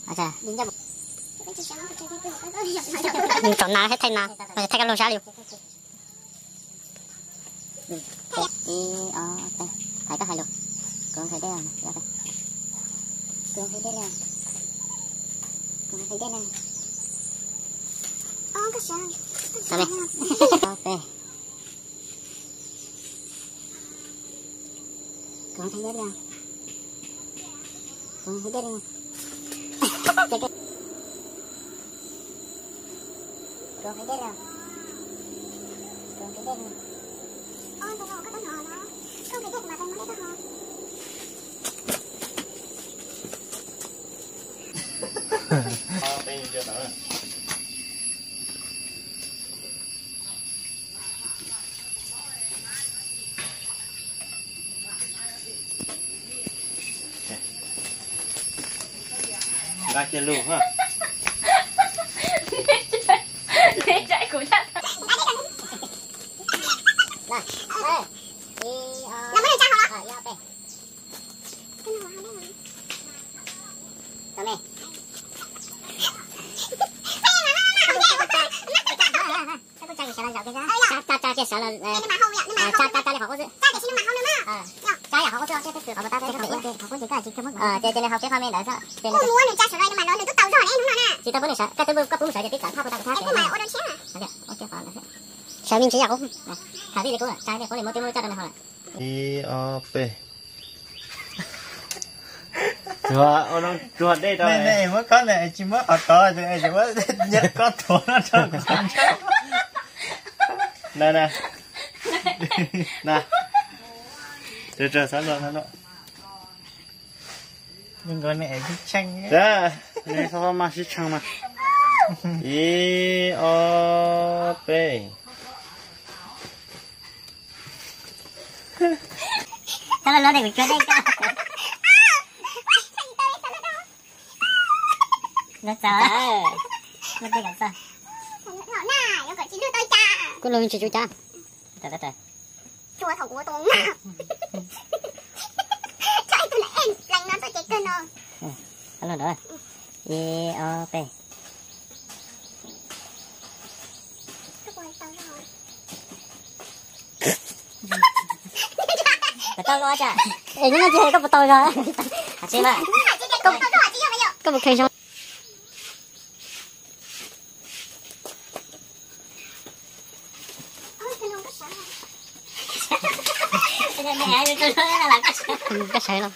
Acha. Chọn nào hết thay nào. Thay cái lô xá liu. Thấy có hai lô. Con thấy đây à? Con thấy đây nè. Con thấy đây nè. Cái sao? Sao đây? Ok. Con thấy đây nè. Con thấy đây nè. Con thấy đây nè. Con thấy đây nè. Ôi, con có con hò đó. Con thấy đây mà con mới lấy con hò. Đây chưa tới. Ra kia luôn ha. Để chạy của cha. Rồi. Làm cái này cha hả? Dạ bé. Cái nào hả đây? Tao nè. Con trai sẽ là giàu cái giá. Cha chia sẻ là cha là học có gì? Cha để xin mặt không được mà. Cha là học có chưa? Chứ học ta cái học có gì cả chỉ chưa mất. Trên học cái khoa men đã sao? Cô muốn được cha sửa lại mà nó được tàu rồi em đúng không nè. Chị ta vẫn sợ, cái thứ có cũng sợ thì cả học ta có cái mà ở đâu xem à? Ok phải là. Sợ mình chỉ học không? Thả đi cũng là, trái này có thể mua cho nên họ lại. IOP. Chuột đây rồi. Này mới có này chỉ mới ở to thì chỉ mới nhất có thua nó thôi. Nè nè. Nè. Chờ sẵn rồi. Nhưng con này thích chanh. Đó, này sao mà thích chanh mà. IOP. Sao nó đây của đây cả. Nó sợ. Nó đây làm sao? Nó nè, nó gọi chỉ đưa tôi cha. Cô lôi chỉ chú cha. Trời. Chua thầu của tôi. Trời tôi lại em, lành nó tôi chạy cơn rồi. Hello rồi. IOP. Tao lo chả. Ê, nhưng mà chị có một tôi rồi. Chị mà. Có một cây xong. Cái sợi lắm.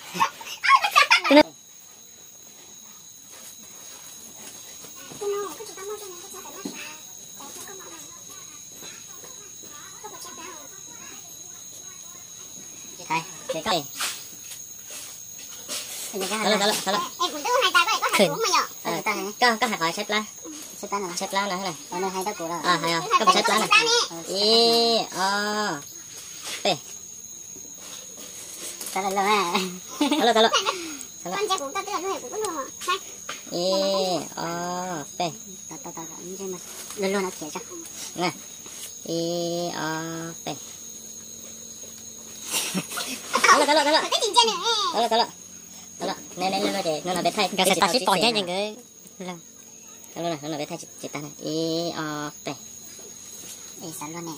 Đây, để coi. Em cũng đưa hai tay vậy có hạt uống mà nhở? Có hạt hỏi xếp lá. Xếp lá này. Ở đây hai đứa của đó. Hay không? Có một xếp lá này. P. Tao lên à. Hello. Con trai cũng tao tức là đứa cũng có luôn mà. P. Tao như thế mà. Luôn nó kìa chắc. Nè. P. Hello. Cái gì trên này? Hello. Nè để nó là bé thay. Cái ta ship bỏ nhá những cái. Hello này, nó là bé thay chị ta này. P. Sao luôn nè.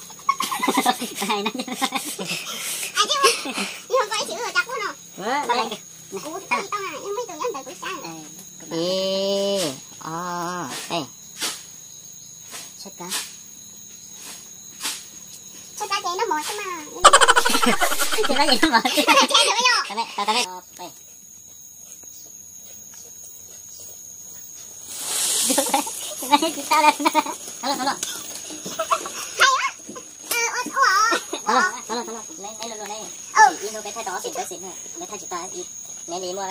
Hay nó. À chứ nhưng mà chữ ở chắc luôn rồi. Ủa tao à, nhưng mấy từ nhắn từ của sao? Xếp cá. Xếp cá chế nó mỏi chứ mà. Chế nó gì nó mỏi. Chế thử vô. Tao Tao đây. Hello. Hello. Lấy luôn đây. Nó bé thay đó xịn này. Bé thay chị ta đi. Nè đi mua.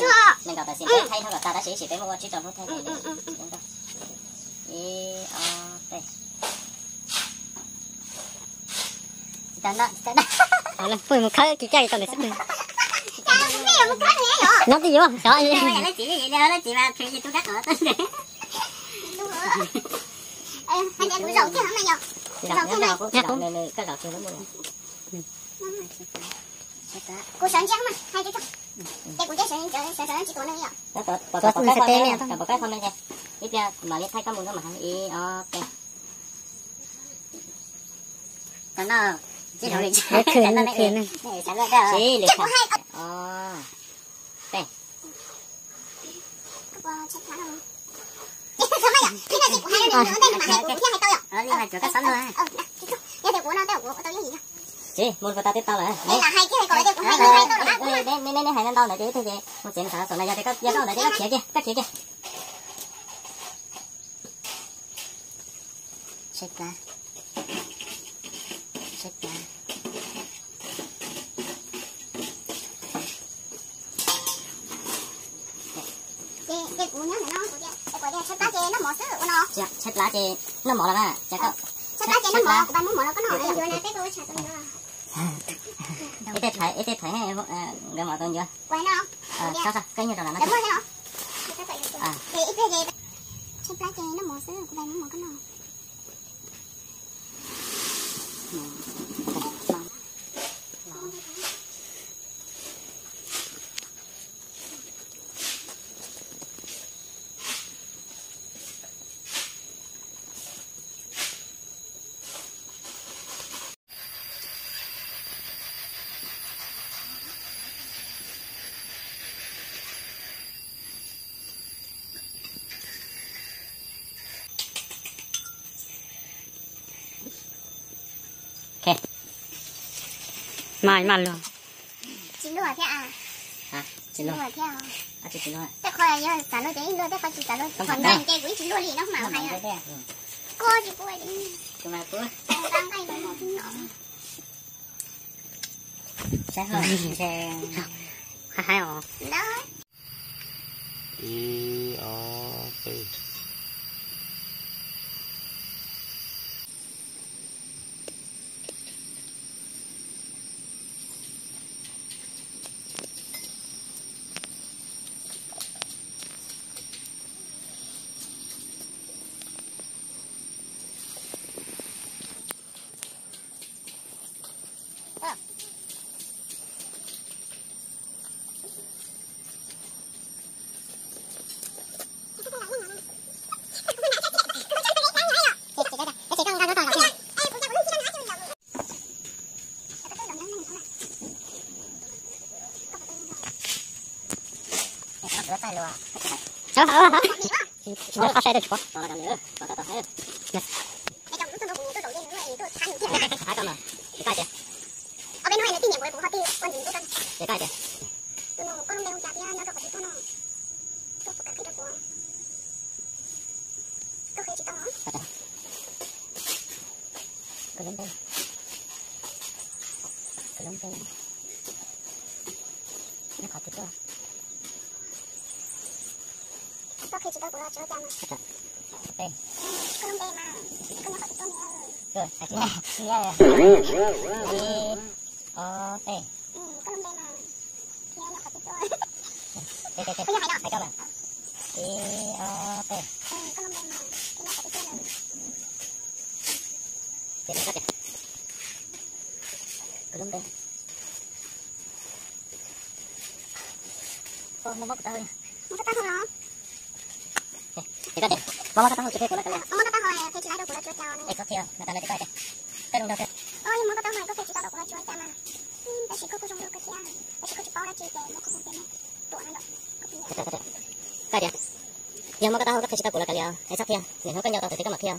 Mình gặp ta xịn bé thay thôi ta đã xịn bé mua chỉ chọn thay này. Đây. Chị ta đó. Nó phơi một cái chị chơi tao để xếp đi. Nó đi vô. Sợ gì? Nó chỉ vậy đó, nó chỉ mà chuyện gì tôi cắt ở tên này. Đúng rồi. Hai em đuổi dầu chứ hả mày nhở? Dầu cái đậu này cái đậu thì nó mua. Cô sáng chắc mà, hai cái chắc. Để cũng chơi sợ chỉ có nữa nhỉ. Có cái con này, có cái con này kìa. Ít kia mà lấy thay con mùn nó mà ý ok. Còn nó chỉ được Để khuyên nó khuyên. chỉ được đây. Chết má rồi. Sao mày ạ? Cái này chị của hai đứa nữa đây mà hai của hai tôi ạ. Nhưng mà chỗ cái sắn thôi. Cái của nó tôi cái gì? Chị, muốn vào tao tiếp tao rồi. Đây là hai cái này còn đây của hai tôi là nên hai lần tao nữa chứ thế gì. Một chuyện sao này giờ cái này cái kia. Chết ra. Cái của nó chết lá chè nó mỏ sữa của nó. Chết lá chè nó mỏ là chả có. Chết lá chè nó mỏ, bạn muốn mỏ nó có nổi rồi này cái tôi chả tôi nữa. Ít phải hay người mỏ tôi chưa? Quay nó. Sao cái như là nó. Đúng rồi nó. Thì ít cái gì. Chết lá chè nó mỏ sữa của bạn muốn mỏ có nổi. Mày luôn. Chín đùa thế à? Hả? Chín đùa thế à? Chị chín đùa. Thế coi giờ xả lôi đấy luôn thế coi chị xả lôi. Còn đây cái quý chín đùa gì nó mà hay à? Cô chị cô ấy đi. Chúng mày cô. Đang tay với một thứ nhỏ. Chắc rồi. Hay hả? Đó. P. Nó có xe được không? Còn là nữa. Còn tao thấy. Hai con mà. Cái kìa. Ở bên ngoài là kinh nghiệm của họ tiêu con gì con. Cái kìa. Con đeo chặt nha, nó có phải con không? Tôi có cái của. Tôi phải chỉ tao. Cái lông đây. Nó khó thịt quá. Có khi chỉ tao của nó cho cha mà. Đây. Con đây mà. Con nó phải con nữa. Rồi, hãy chia. Đây. Con đây mà. Nghe nó phải cho. Đây. Hãy cho mà. Đây. Con đây mà. Nó phải cho. Đây cắt kìa. Con đây. Nó móc tao. Móc tao hả? Thì có thể móc tao chụp cái của nó cái. Móc tao hỏi cái chỉ lại đâu của nó chưa cho này. Cái kia, nó tao lấy cái cái đồng đâu kia. Ôi móc tao hỏi có cái chỉ đạo của nó chưa cho mà. Ta chỉ có dùng được cái kia. Ta chỉ có chỉ bao ra chỉ để nó không tiền. Tuổi nó được. Cái gì? Yang móc tao có cái chỉ đạo của nó cái nào? Cái sắc kia, nên không có nhau tao thì có mặt kia.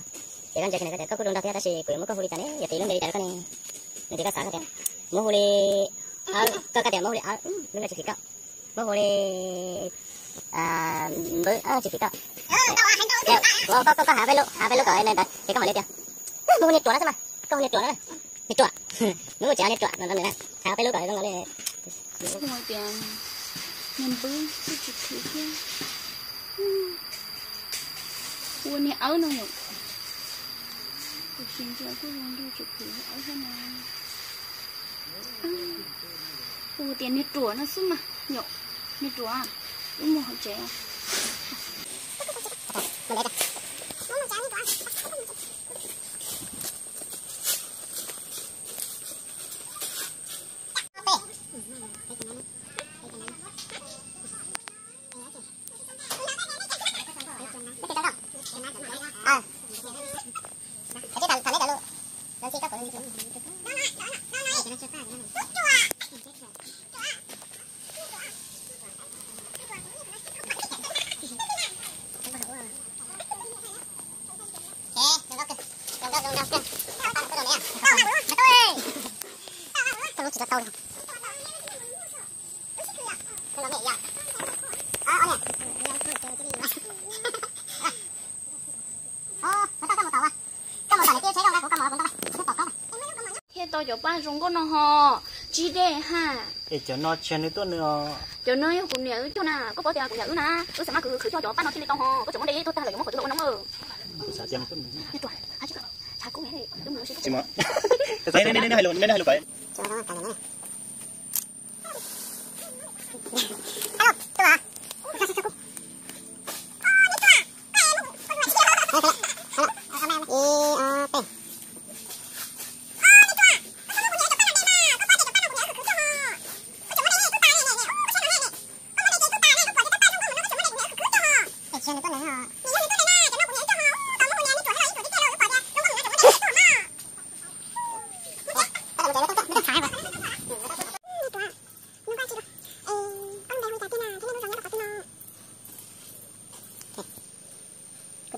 Chỉ cần cái này có đồng đâu kia ta chỉ của móc cái huli này, vậy thì lúc này cái này. Nên cái sáng cái móc huli cái điểm móc huli lúc này chỉ cái móc huli với chỉ cái có hạ về lúc cái này đấy thì có mà lên tiền mua nhiệt chuột đó mà không nhiệt chuột đó nhiệt chuột nếu mà chỉ nhiệt chuột là này hạ về lúc cái nó lên ngồi tiền nhân bún chụp thử kia uống này áo nó nhở xin chào cô luôn đi chụp thử áo thế này uống tiền nhiệt chuột nó xứ mà nhở nhiệt chuột à uống một hộp chè Tao chỉ là tao thôi. Tao làm gì vậy? Nè. thế tôi cho ba rong con nó họ chỉ để ha để cho nó chen được tuần nữa cho nơi cũng nhớ cho nào có tiền cũng nhớ na cứ xem mà cứ cho ba nó chỉ để tao họ có chỗ đây tôi ta là cái món của tôi nó mơ sao chen tuần đi tuổi à chứ chả cũng thế đúng rồi chị mà đây hai luôn vậy Cho nó cài này.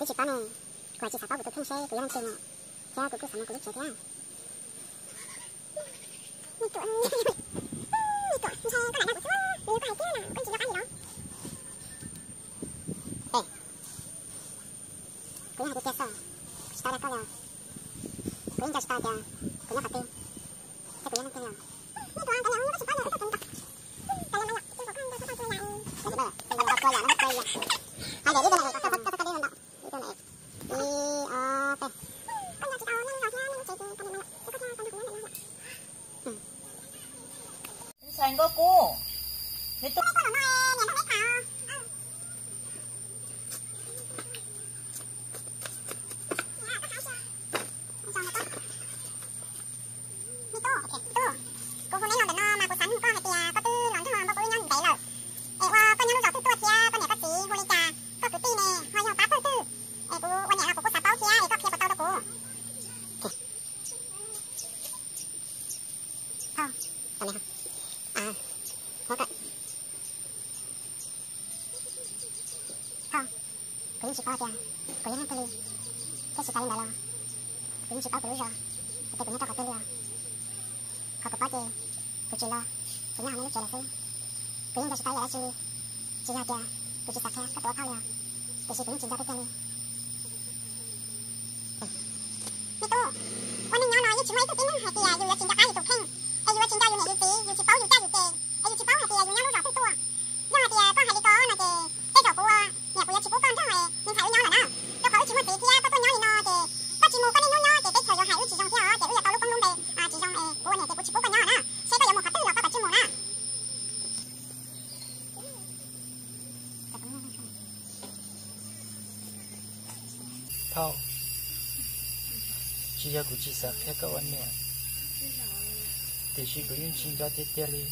Chị này, quả chị xả tao của tôi không xe, của em tiền ạ. Cha của tôi xả nó của lúc trẻ thế à? Mày tụi xe có lại đâu của chú, có hay kia nào, con chị gặp anh gì đó. Ê, của nhà tôi kia sao? Chị tao đã có rồi. Của nhà chị tao kìa, của nhà phạt tiền. Thế của nhà kia rồi. Mày tụi anh tao nhận, nó chỉ có lời, tao cần tập. Tao nhận, chứ có con tao tao nhận. Đấy bơ, tao nhận tao nhận, nó quay vậy. Hai để đi bên này, tao đi bên đó. Thành có cô. Thế tôi Cũng chỉ có tiền, cũng như thế này, cái chỉ có những đó là, cũng chỉ có cái rồi, cái cũng như tao có tiền rồi, họ có bao nhiêu, cũng chỉ lo, cũng như họ nói chuyện là gì, cũng như tao chỉ có là chỉ là tiền, cũng chỉ sạc khe, các tổ thao liền, cái chỉ cũng chỉ ra cái tiền đi. Mẹ tu,วันนี้น้อยๆยิ่งช่วยตัวเองให้เตียอยู่อย่าจินจะไปอยู่ตัวเพ่งไอ้อยู่จินจะอยู่เนี่ยอยู่ตีอยู่ชิเป้าอยู่แก่อยู่เจไอ้อยู่ชิเป้าให้เตียอยู่เนี่ยรู้จักทุกตัวย่อให้เตียก็ให้ดีก็นะเจเจ้ากูเนี่ยกูอยากชิปุก้อนเท่าไหร่ยังขายอยู่ย้อนหน่ะเจ้าเขาชิมหัวตีเทียก็ตัวย้อนนี่นอเจก็ชิมูก็นี่ย้อนเจเจ้าเขาอยู่หายอยู่จีจงเที่ยวเจกูอยากเอาลูกกงลุงเดจีจงกูเนี่ยเจกูชิปุกันย้อนน่ะเซ่ก็ยังหมดขัดตื้อหรอกก็ตัดชิมูน่ะเท่าchỉ là của chị sạc theo các anh nè, để chị có những chuyện cho tiếp theo đi,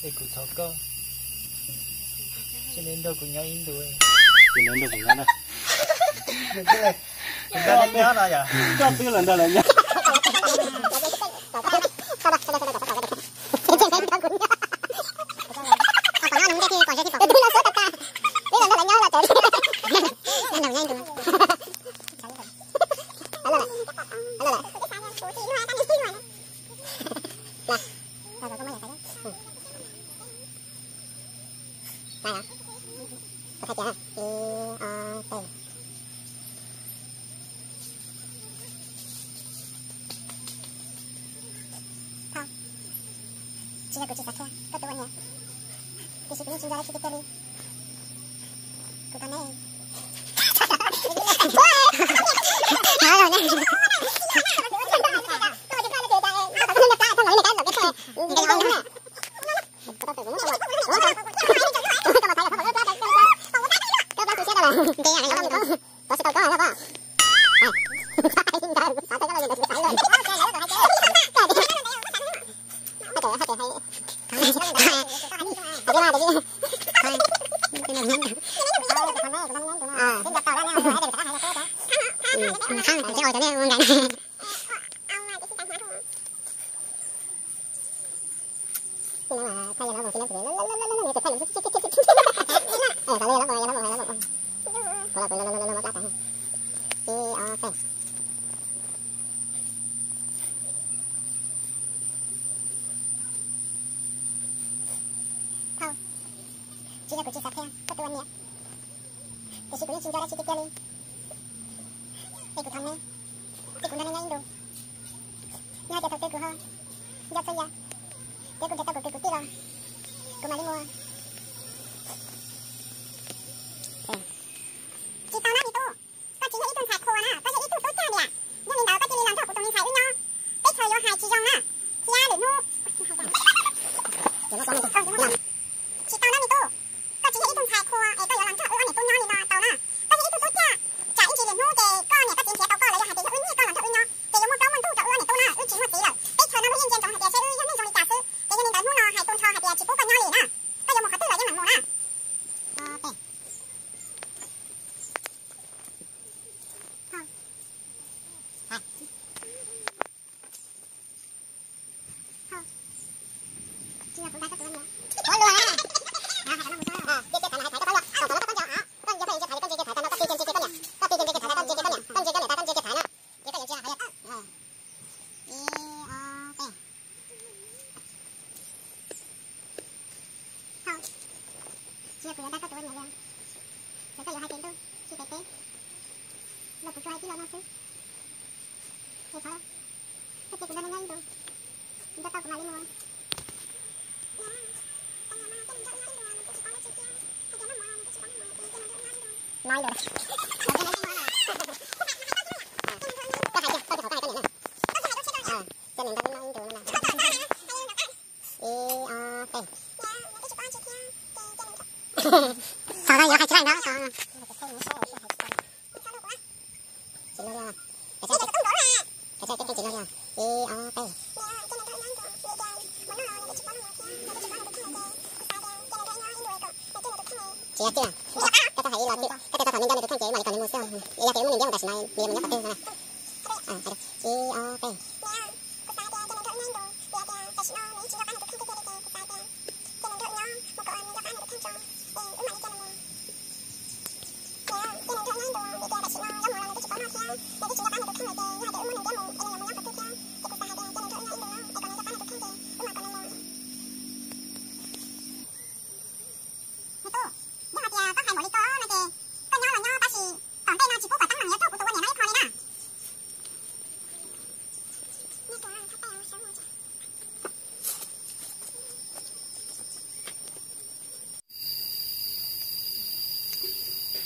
để cụ tháo cơ, cho nên đâu cũng nhớ in đuôi, cho nên đâu cũng nhớ đâu, chúng ta đang nhớ rồi à, cho biết lần đầu là nhớ. Chỉ là của chị sạc khe, có tôi nhé. Thì chị cũng chỉ ra đây chị đi. Của con này. Nói rồi nè. Jika kuci sakya ketuanya, kesikunya cinjara citik kali, ikut hamil, sekundannya Indo, nyata tak teguh, jat saya, teguh jata kopi kopi lah, kembali mua. Cita nak itu, kau cina itu tak kuat na, kau itu tu cah dia, yang minta kau cili lantak putus minta unya, betul yo hai cijong na, cia lu nu. Cita nak itu. Nói được. Sao đây, hai chữ đó.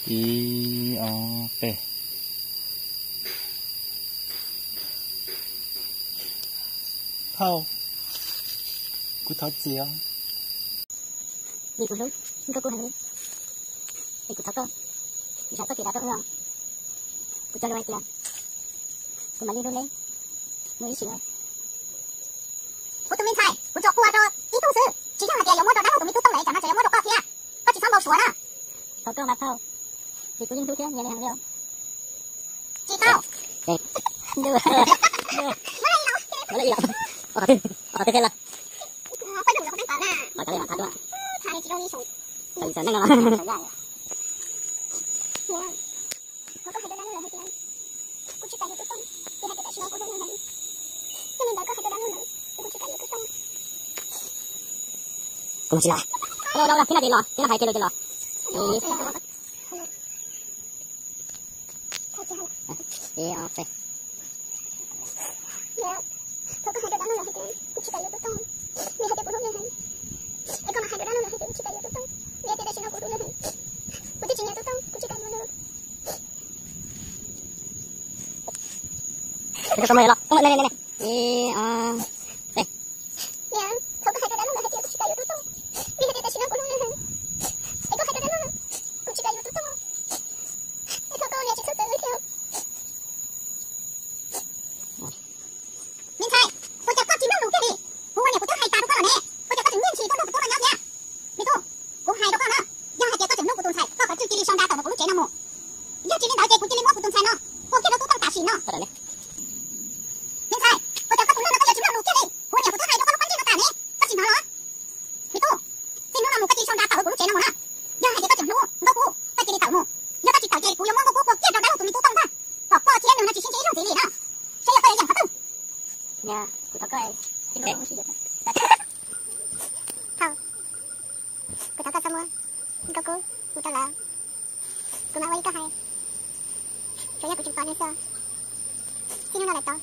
I O P. Hao. Cú tháo chia. Đi cũng đúng, không có hay đi. Đi cũng tháo cơ. Đi tháo cơ thì đã tốt hơn. Cú cho lưu ai kìa. Cú mà đi luôn đi. Mới ý chịu rồi. Cú tụi mình xài, cú cho qua cho ý thông sư. Chỉ trong là kìa, yếu mô đồ đá của tụi mình tu tông lấy, chẳng hạn yếu mô đồ co kìa. Có chỉ xong bầu sủa nè. Tháo cơ mà tháo. Thì cú nhìn thu thế, nhìn này hàng liêu. Chị tháo. Đây. Đưa. Nó lại đâu. Ở thế là. Phải đừng có đánh cỏ nè. Ở cái này mà tháo luôn. Tháo chỉ đâu đi sụt. Tại sao nó ngon. Nó có hai đứa đá nữa là hai đứa. Cú chỉ cần được tông. Thì hai đứa đã xin cô đứa này. Cho nên đợi có hai đứa đá nữa. Cú chỉ cần được tông. Cú chỉ lại. Đâu đâu, thế là tiền lò. Thế là hai kia tiền lò. Đi ok. Dạ. Thôi có hai đứa đá nữa là hai đứa. Cú chỉ cần được tông. Vì hai đứa của nó như thế. Cái con là hai đứa đá nữa là hai đứa chỉ cần được tông. Vì hai đứa đã xin cô đứa này. Cú chỉ nhớ tông. Cú chỉ cần được. Itu kamu elok. Kamu nenek. Iya. Ya, thôi có hai đứa đá nữa là hai đứa chỉ cần được tông. Vì hai đứa đã xin cô đứa này. Cái con hai đứa đá nữa. Cú chỉ cần được tông. Cái con này chỉ sắp tới theo. Mình sai. Cô chặt con chim nó đủ kia đi. Cô này cô chắc hai ta đúng con rồi nè. Cô chặt con chim nguyên chỉ con đâu của tôi là nhau nha. Mình tu. Cô hai đâu con nữa. Do hai chặt con chim nó của tôi sai. Có phải chữ chỉ đi xong ra tàu của lúc chế nào mù. Do chỉ đi đợi chế của chỉ đi mua của tôi sai nó. Cô kia nó cũng tăng cả xỉ nó. Thật đấy. Mình sai. Cô chặt con chim nó có chim nó đủ kia đi. Cô này của tôi hai đâu con con chim nó cả nè. Con chim nó đó. Mình tu. Chim nó là một cái chỉ xong ra tàu của lúc chế nào mù nè. Do hai chặt con chim nó. Nó cô. Cái chỉ đi tàu mù. Do cái chỉ tàu chế của giống mù cô kia đâu đâu tụi mình tu tông ra. Có 그냥 덕가에 이거 오시죠. Thôi, cô thảo ca mua, cô ta là, cô mang quay có hay, rồi nhớ cô chụp con hay sao? Xin nó lại to,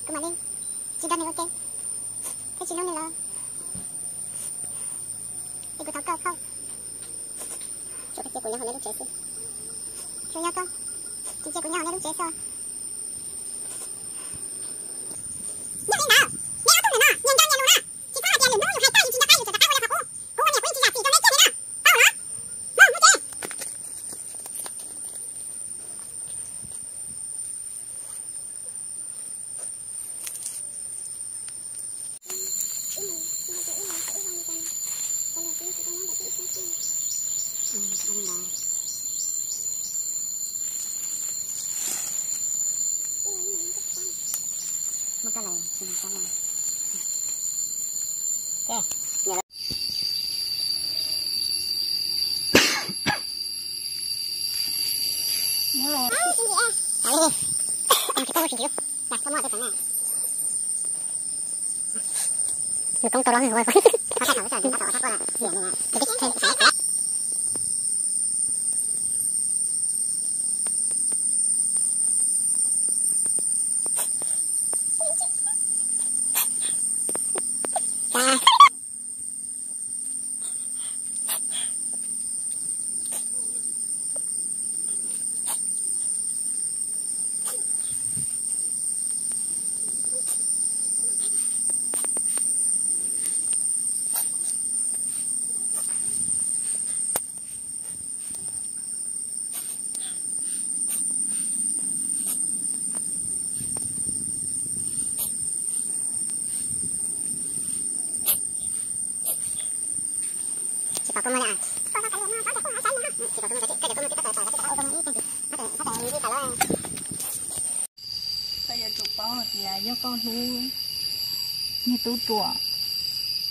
cô mà đi, chị đang này ok, thế chị nó này là, thì cô thảo ca không? Chỗ cái của nhau hồi lúc chế xưa. Rồi nhớ con, chị của nhau này lúc chế sao? Một cái này, xin cảm ơn. Người công tao đó rồi. Có cái thằng cái tao phát qua là điểm này. Cái thêm cái Có công an có cái gì nó có cái hải sản nữa. Chỉ có công an cái công an cái tài cái đi cả lo. Bây giờ chụp bao thì do con thu như tú chùa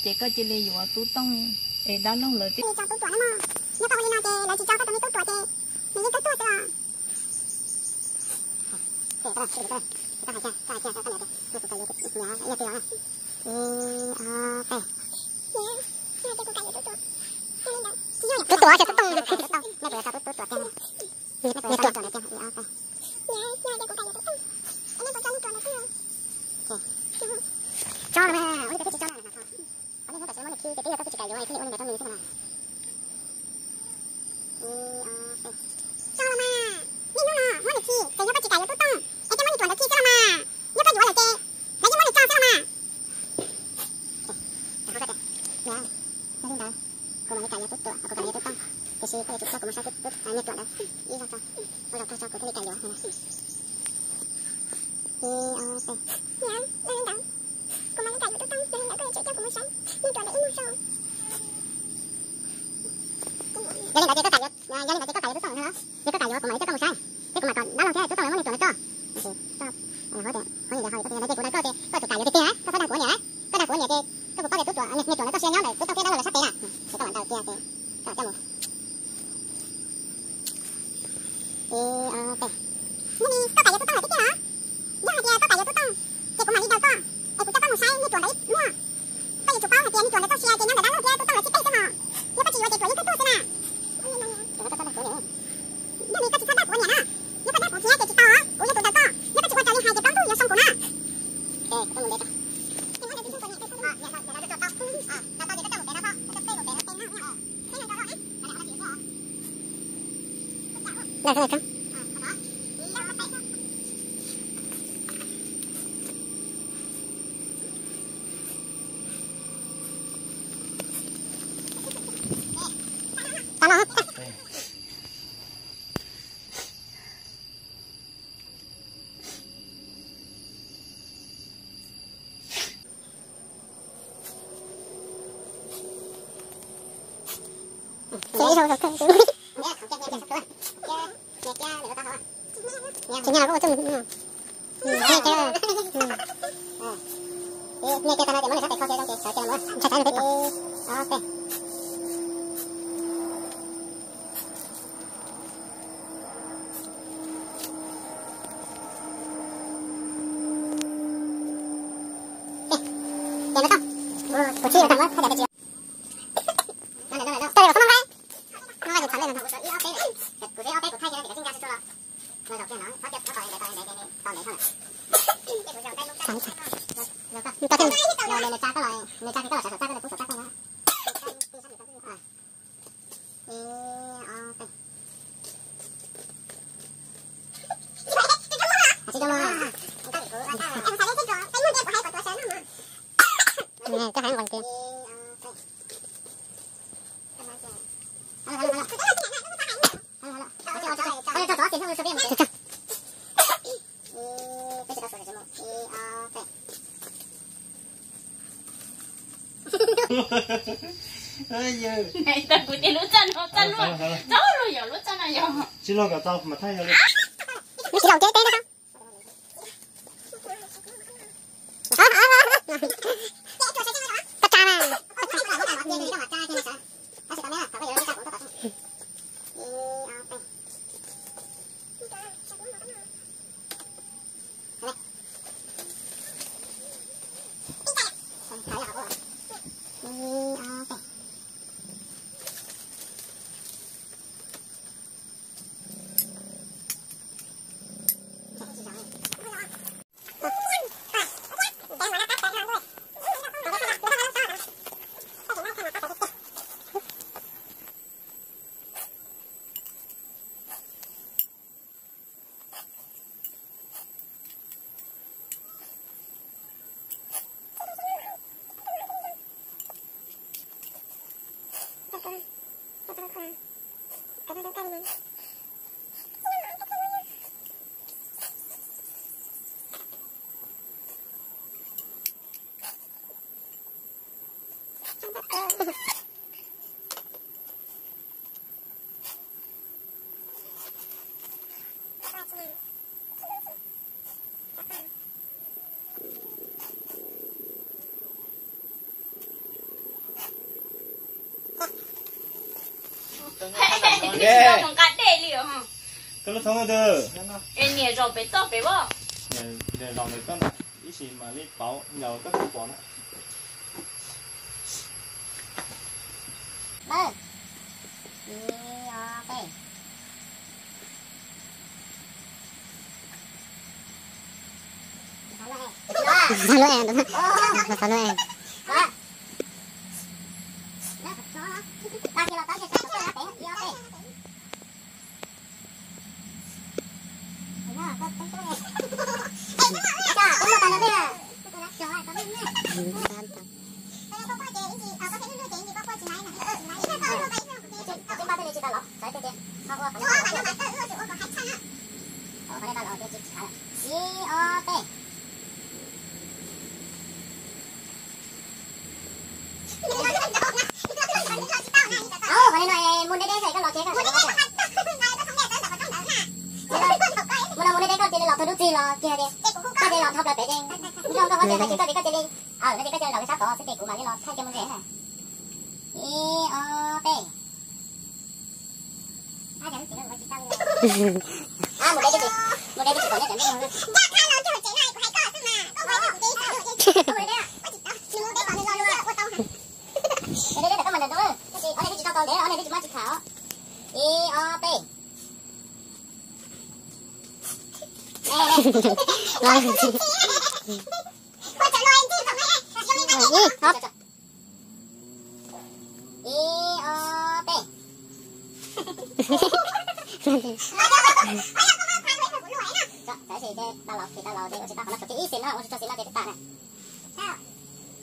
chỉ có chỉ lấy vào tú tông để đá lông lợn tiếp. Cho tú chùa nó mà. Nếu con đi nào thì lại chỉ cho cái tú chùa thì mình đi tú chùa rồi. Cái này cái này cái này cái này cái này Tú tủa cho tú tông. Nó được sao tú tủa cho. Nó được sao tú tủa cho. Cho mà, udah kita cho lah. Ini mau kasih mana kiri, tapi aku cakap jual, ini orang datang ni sana. Cho mà, ni nó là, mua được chi, thì nó có chỉ cài vô tú tông, em cho mua được chuẩn được chi cho mà, nhớ phải jual là chi, lấy cho mua được cho mà. Nè, nó đi đâu? Cô mà cài vô tú tủa, cô cài vô tú tông. Cái gì cái chụp cô mà sao tú nhớ chuẩn đó. Đi sao sao? Cô đọc cho cô đi cài vô này. Dạ, nó lên đâu? Cô mang cái cài vô tú tông, nên đã có chỉ cho cô mua sắm, nhưng chuẩn để ít mua sâu. Gia đình có cài vô tú tông nữa. Nếu có cài vô cô mấy chắc có một sai. Thế cô mà còn đá lông thế tú tông nó chuẩn đó. Thì stop. Hỏi để có tiền nó có chụp cài vô kia, có đang của nhỉ? Có đang của nhỉ thì có để tú tủa, nhỉ chuẩn nó có xe nhau để tú tông kia đó là sắp tới à. Thì các bạn đầu kia thì cho một. Ok. Nhưng đi, có cài vô tú tông là cái kia hả? Giờ thì có cài vô tú tông, thì cô mà đi đâu có? Em cũng cho con một sai, như chuẩn đấy ít mua. Có gì chụp bao thì tiền, như chuẩn là cho xe, thì nhau để đá lông kia, tú tông là chỉ cây thế mà. Nếu có chỉ vào thì chuẩn như cái tu thế nào? Chuẩn nó có đang của nhỉ? Nếu đi có chỉ có đá của nhỉ nó. Nếu có đá của kia thì chỉ to á, của như tụi tao to. Nếu có chỉ qua trời đi hai thì tao tu vô xong của nó. Ok, có một đấy. Thì nó được đi xuống của nhỉ, dạ rồi, để nó cho tao. Tao thì nó cho một cái đó thôi, nó cây một cái nó tên nó. Thế này tao đó ấy. Nó là nó chỉ Là cái này không? Tao nó. Chị nhà có chung nghe cái nghe cái tao nói để mới sẽ phảiเข้าใจต้องเจอกันมั้ยใช่ๆโอเค不气了，他们还在这接。这有什么拍？那还是传来的。我说1OK的，不是1OK，不拍起来这个金价是做了。那照片呢？他到到那上了。传传。你到这里，你扎过来，你扎到了啥？扎到了不手扎过来。知道嗎？這係黃嘅。哎呀！này ta cũng đi lúa chân luôn, cháu luôn giờ lúa chân này giờ. Chỉ lo cả tao mà thay rồi. Nó chỉ đầu chế tế đó không? Cắt cha mà. Hehehe, không cắt để liều hả? Cái lúc thông được. Em nhẹ rồi bé to bé bó. Để lòng này con ý gì mà đi bảo nhờ các cụ bỏ nó. Bơ. Salo em đúng không? Salo em.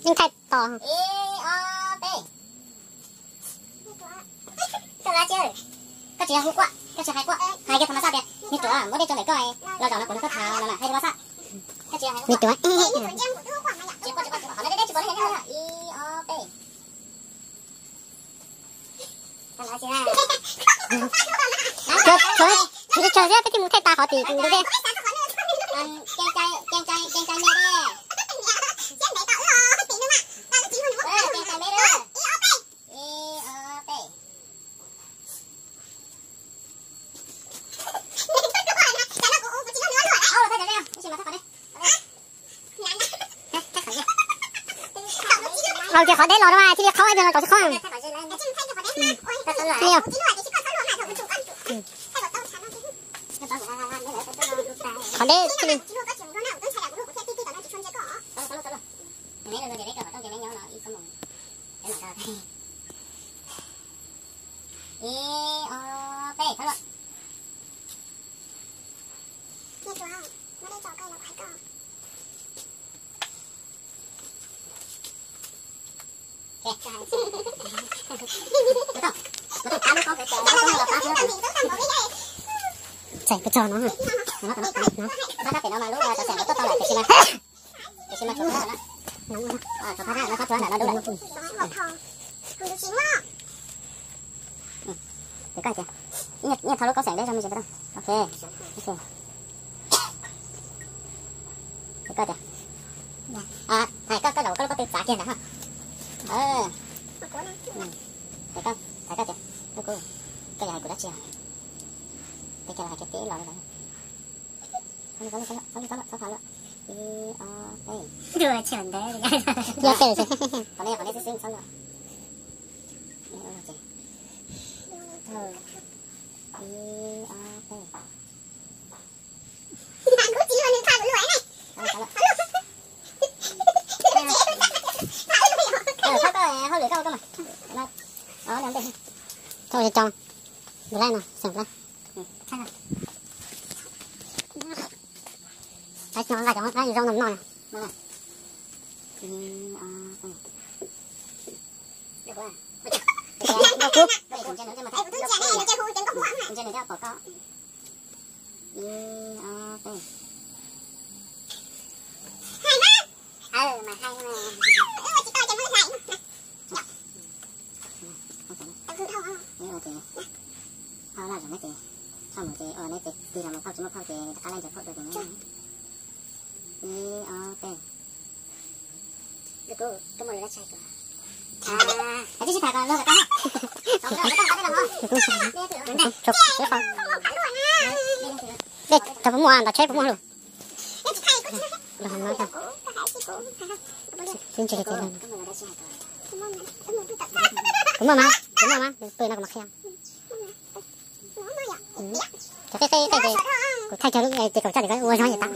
Nhưng thật to. Cái lá chơi. Cái chị hút quá, cái chị hay quá. Hai cái thằng sao kìa. Như chỗ à, mỗi đây cho mấy coi. Lo đầu nó cũng có thà là hay quá sao. Cái chị hay quá. Như chỗ. Chị qua họ đây chị bỏ đây nha. Cái lá chơi. Trời, trời, trời ra cái mũi ta họ thì cũng được đi. Ken trai nghe đi. เราจะขอได้รอด้วยที่เขาให้เดินเราจะข้องเนี่ยขอได้ที่นี่ใส่กระจอนเนาะถ้าเป็นเอามาลูกเราจะใส่ก็ต้องเลยไปชิมมาชุบแล้วนะน้องนะชุบผ้าแล้วก็ชุบแล้วเราดูแล้วเดี๋ยวก่อนจ้ะเนี่ยทะลุก็แสงได้ใช่ไหมจ๊ะต้องโอเคเดี๋ยวก่อนจ้ะถ่ายก็เราก็ติดสาเกียนนะฮะเดี๋ยวก่อนถ่ายก็จ้ะลูกกูก็อยากกูรักเชียวแต่แกเราแค่ตีเราเลยเขาđưa chuyện đấy đưa tiền chứ còn đây xinh sao rồi thôi cho bữa nay nào sẵn ra đấy nó lại cái rau nấm nồi này được rồi nó cướp trên nữa cho mà thấy trên này cho bỏ có mà hay mà là rồi mấy chị xong rồi chị mấy chị đi làm một phao chị cá lên chụp được rồi ok được cô cái mồi đã chạy rồi cái chiếc thằng luôn rồi ta xong rồi cái làm không chụp cái con đây chụp mua ăn, ta chết mua luôn rồi nói sao xin chị lên đúng mà tôi nó còn mặc khen cái của thay cho cái chỉ còn cho để cái uống nói gì ta